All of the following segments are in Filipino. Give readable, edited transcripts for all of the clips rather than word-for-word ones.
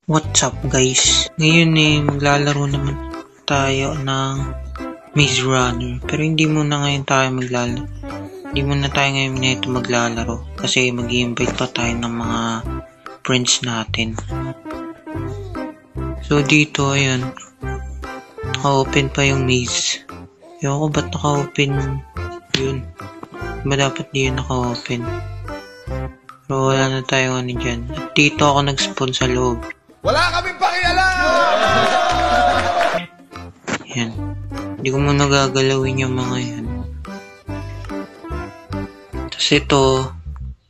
What's up guys? Ngayon maglalaro naman tayo ng Maze Runner. Pero hindi muna ngayon tayo maglalaro. Hindi muna tayo ngayon nito maglalaro. Kasi mag-i-invite pa tayo ng mga friends natin. So dito, ayun. Naka-open pa yung maze. Ewan ko ba't naka-open yun. Ba dapat di yun naka-open? Pero wala na tayo ano dyan. At dito ako nag-spawn sa loob. Wala kaming pakialam! Yan. Hindi ko muna gagalawin yung mga yan. Tapos ito,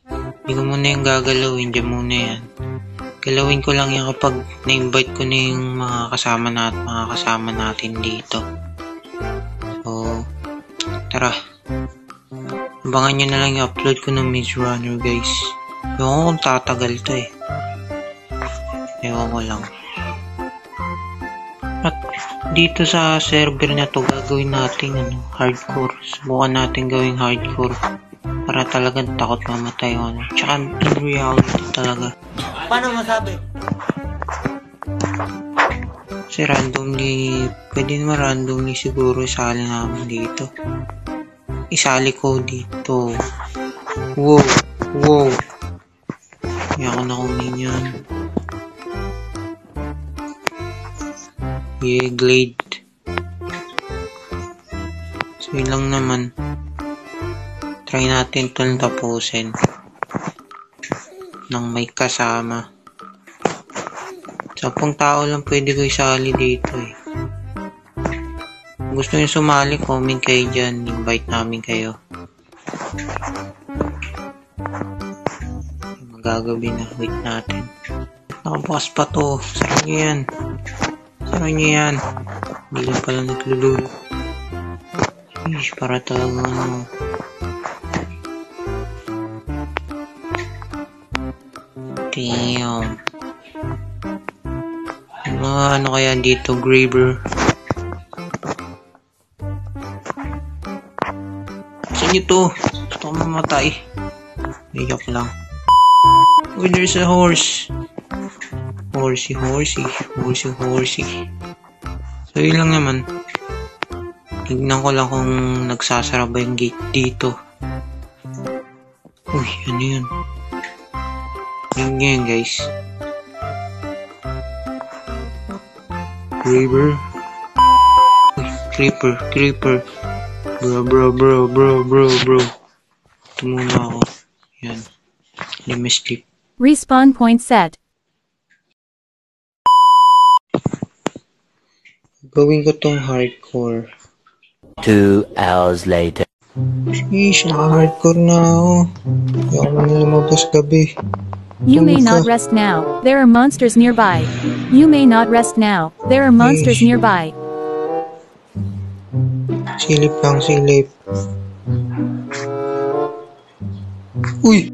hindi ko muna yung gagalawin. Diyan muna yan. Galawin ko lang yan kapag na-invite ko na yung mga kasama natin dito. So, tara. Abangan nyo na lang yung upload ko ng Maze Runner guys. Ewan ko kung tatagal to eh. Ewan ko lang. At dito sa server na to gagawin natin hardcore. Subukan natin gawing hardcore. Para talagang takot mamatay ano. Tsaka in reality talaga. Paano masabi? Kasi randomly, pwede naman randomly siguro isali namin dito. Isali ko dito. Wow! Wow! Hindi ako nakunin yun. Yeah, glade. So yun lang naman. Try natin itong tapusin. Nang may kasama. 10 tao lang pwede ko isali dito eh. Kung gusto nyo sumali, comment kayo dyan. Invite namin kayo. Magagabi na. Wait natin. Nakabukas pa to. Sara nyo yan. Sara nyo yan. Hindi lang pala naglulod. Ish, para talaga ano. Damn. Ano kaya dito? Graver. Saan nyo to? Gusto ko mamatay. Iyak lang. Uy, there's a horse. Horsey. So, yun lang naman. Tignan ko lang kung nagsasara ba yung gate dito. Uy, ano yun? Yun guys. Graver. Uy, creeper. Bro. Ito muna ako. Yan. Let me sleep. Respawn point set. Gawin ko tong hardcore. 2 hours later. Sheesh, naka-hardcore na ako. Hindi ako na lumabas gabi. You may not rest now. There are monsters nearby. Silip lang. Uy!